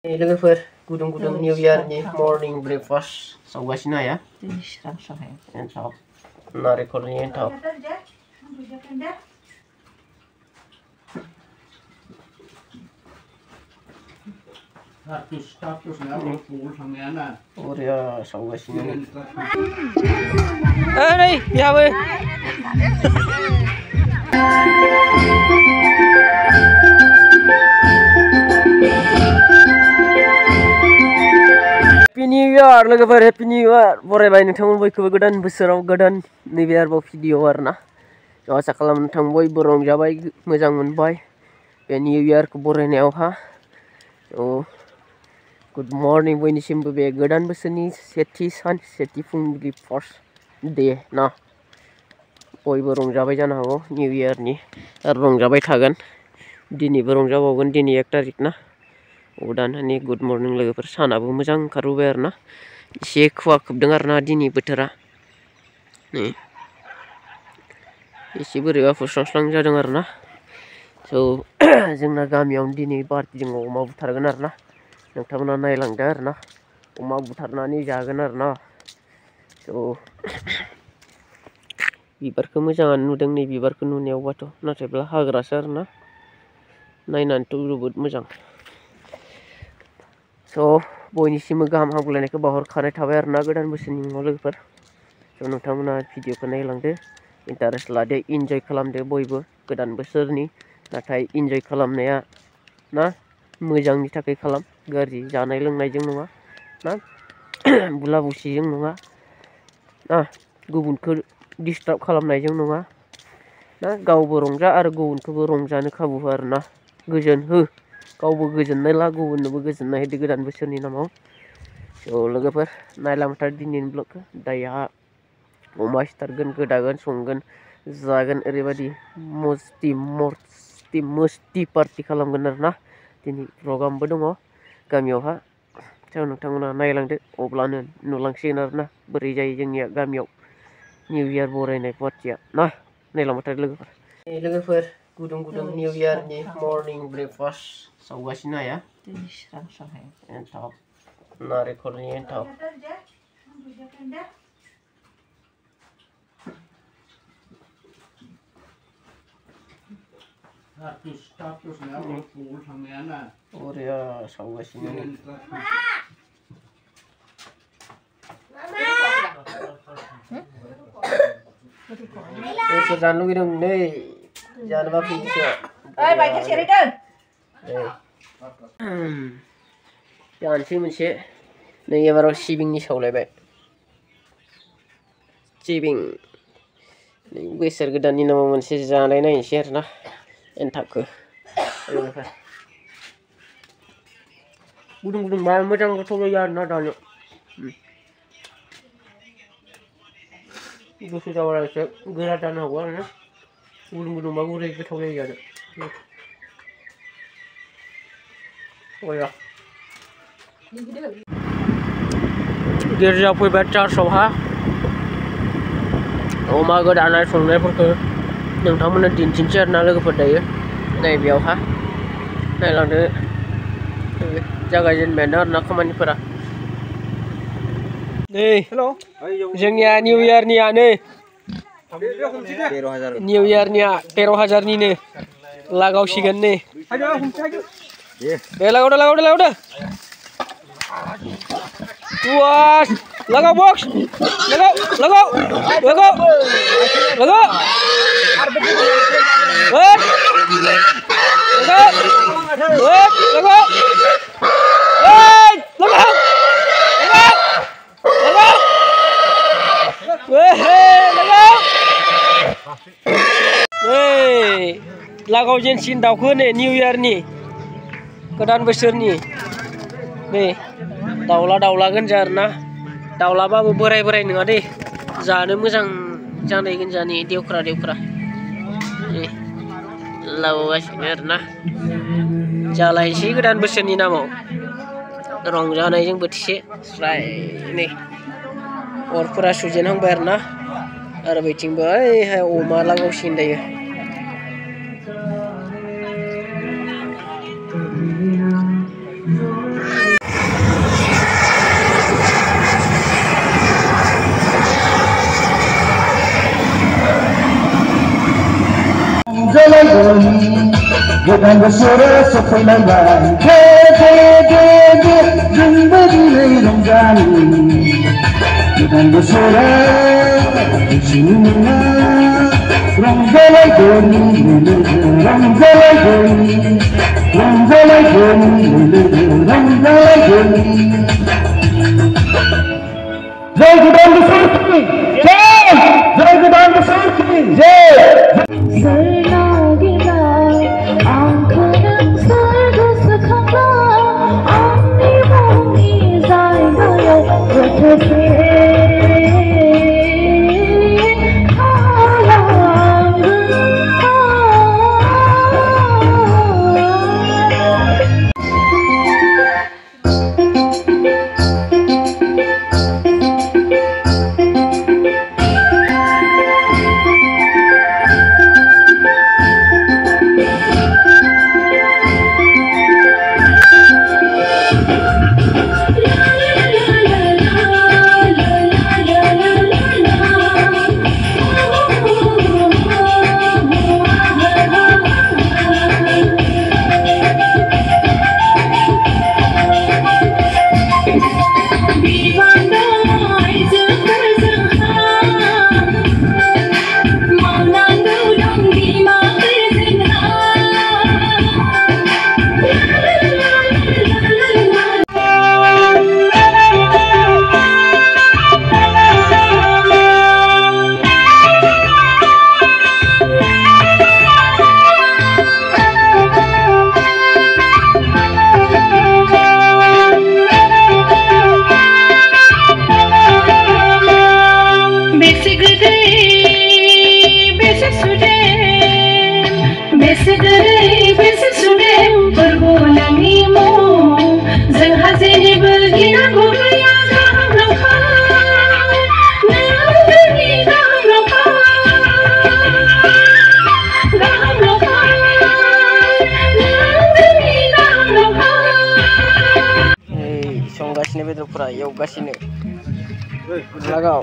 लोगोफोर गुदुं new इयारनि morning breakfast सावगासिनो या एन्थाब नारेंखलनि एन्थाब बरिया सावगासिनो नै बेहाबो Happy New Year लोगोफोर Happy New Year बरायबाय नोंथांमोन बयखौबो गोदान बोसोराव गोदान नैबे आरोबाव भिडिअ आरोना आसा खालामो नोंथां बयबो रंजाबाय मोजां मोनबाय बे निउ इयारखौ बरायनायावहा गुड मर्निं बयनिसिमबो बे गोदान बोसोरनि सेथि फुंबिलि फार्स्ट डे ना बयबो रंजाबाय जानो हागौ निउ इयारनि आरो रंजाबाय थागोन दिनैबो रंजाबावगोन दिनै 1 तारिख ना उदाननि गुड मर्निं लोगोफोर सानाबो मोजां ओंखारबोबाय आरोना एसे खुवा खोबदों आरोना दिनै बोथोरा नै एसे बोरैबा फुस्रांस्रां जादों आरोना जोंना गामियावनो दिनै पार्टिजों अमा बुथारगोन आरोना नोंथांमोना नायलांदो आरोना अमा बुथारनानै जागोन आरोना बिबारखौ मोजाङानो नुदों नै बिबारखौ नुनायावबाथ' नाथायब्ला हाग्रासो आरोना नायनानैथ' जोबोद मोजां बयनिसिमबो गाहाम हामग्लायनायखौ बावहरखानाय थाबाय आरोना गोदान बोसोरनि मुङाव लोगोफोर नोंथांमोना भिडिअखौ नायलांदो इन्टारेस्ट लादो इन्जय खालामदो बयबो गोदान बोसोरनि नाथाय इन्जय खालामनाया ना मोजांनि थाखाय खालाम गाज्रि जानाय लोंनायजों नङा ना बुला बुसिजों नङा ना गुबुनखौ डिस्टार्ब खालामनायजों नङा ना गावबो रंजा आरो गुबुनखौबो रंजानो खाबु हो आरोना गोजोन हो गावबो गोजोननाय ला गुबुननोबो गोजोननाय होदो गोदान बोसोरनि नामाव लोगोफोर नायलांथार दिनैनि ब्लगखौ दाया अमा सिथारगोन गोदागोन संगोन जागोन ओरैबायदि मस्ति पार्टि खालामगोन आरोना दिनै प्रग्रामबो दङ गामियावहा नोंथांमोना नायलांदो अब्लानो नुलांसिगोन आरोना बोरै जायो जोंनिया गामियाव निउ इयार बरायनाय पार्टिया ना नायलांबाय लोगोफोर गुदुं निउ इयारनि मर्निं ब्रेकफास्ट सावगासिनो या एन्थाब नारेंखलनि एन्थाब बरिया सावगासिनो जानो लुगैदों नै जानोबा फैनोसै जानोसै मोनसे नै एबाराव सिबिंनि सावलायबाय सिबिं बोसोर गोदाननि नामाव मोनसे जानाय नायनोसै आरोना एन्थाबखौ गुदुं बा मोजां गोथाव जायो आरोना जानो गुसु जाबा एसे गोरा जानो हागौ आरोना गुदुंबा गुरै गोथाव जायो आरो गिर्जायाव फैबाय चार्चआवहा अमा गोदानाय संनायफोरखौ नोंथांमोननो दिन्थिनोसै आरोना लोगोफोर दायो नै बेयावहा नायलांदो जागायजेनबायानो आरोना खामानिफोरा नै जोंनिया निउ इयारनिया नै निउ इयारनिया 13,000निनो लागावसिगोन नै दे लगावदो लगाव बक्स लगाव लगाव जेनसिन दाउखौ नै निउ इयारनि गोदान बोसोरनि नै दाउला गोनजा आरोना दाउलाबाबो बोराय नङा दे जानो मोजां जानाय गोनजानि देवख्रा नै लाबोगासिनो आरोना जालायसै गोदान बोसोरनि नामाव रंजानायजों बोथिसे स्राय नै अरफोरा सुजेनहांबाय आरोना आरो बैथिंबो ओइहाय अमा लागावसिगोन दायो Godan bersore sefailangan de Jumpa dinai Ramzani Godan bersore Sinuna Ramzalai goni Ramzalai goni Ramzalai goni Ramzalai goni Jai Godan bersore Jai Godan bersore Jai बेदरफोरा एवगासिनो लागाव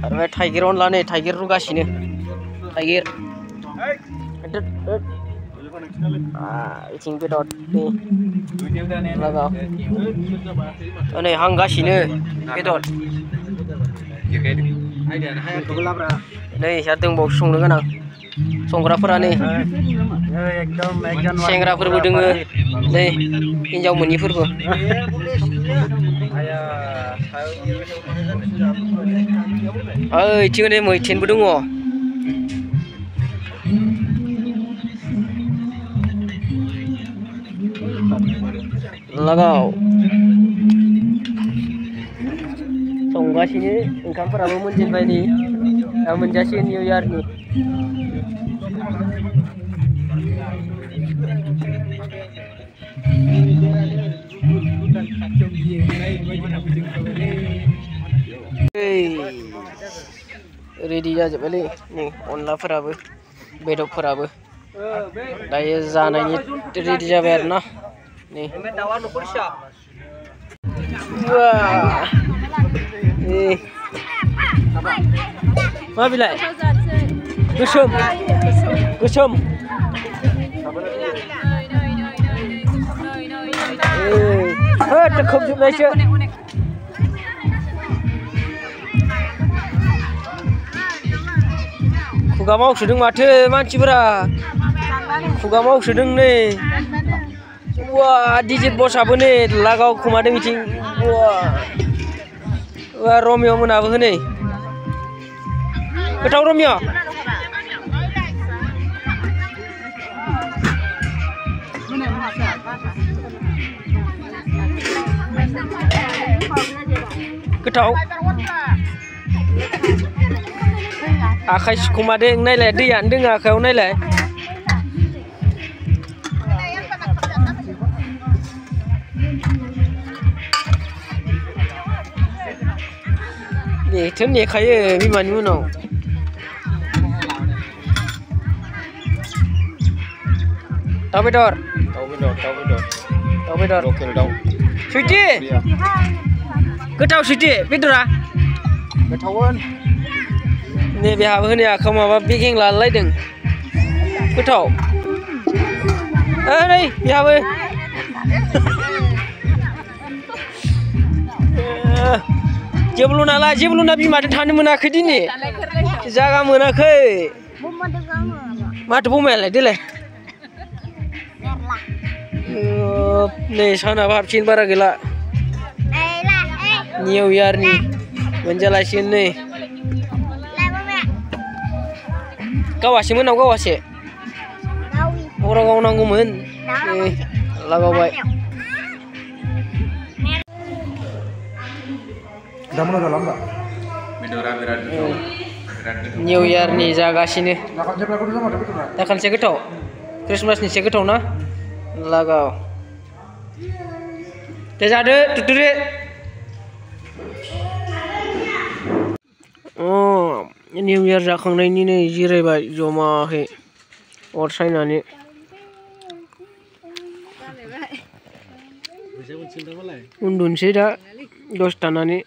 आरो बे थाइगिर अनला नै थाइगिर रुगासिनो थाइगिर इथिं बेदर नै लागाव नै हांगासिनो बेदर नै सा दंबावो संनो गोनां संग्राफोरा नै सेंग्राफोरबो दोङो नै हिनजाव मोनिफोरबो ओइथिं नै मैथेनबो दङ लागाव संगासिनो ओंखामफोराबो मोनजेनबाय नै दा मोनजासिगोन निउ इयारनि रेडि जाजोब्बायलै नै अनलाफोराबो बेदरफोराबो दायो जानायनि रेडि जाबाय आरोना नै मा बिलाइ गोसोम गोसोम खोबजोबनायसो खुगा मावसोदों माथो मानसिफोरा खुगा मावसोदों नै वा डिजेट बसाबो नै लागाव खोमादों बिथिं वा रमिय मोनाबो नै गोथाव रमिय गोथाव आखाइ सुखुमादों नायलाय दैयानो दोङो आखायाव नायलाय नेथो नेखायो बिमानि उनाव दाउ बेदर लकेल दाउ सुइटि गोथाव सुइटि बेदरा गोथावन नै बेहाबो होनो आखायाव माबा बेगें लालायदों गोथाव Đây, nhà ơi. Jeblu nabi mati thani monakhै दिनि जागा मोनाखै माथो बमायालाय देलाय नै साना हाबसिन बारा गैला निउ इयारनि मोनजालायसिगोन नै गावासो मोनाव गावासो हराव गावनांगौमोन लागावबाय निउ इयारनि जागासिनो दाखालिसो गोथाव क्रिसमासनिसो गोथाव ना लागाव दे जादो तुतुरे निउ इयार जाखांनायनि नै जिरायबाय जमाहै अर सायनानै उन्दुनोसै दा 10 थानानै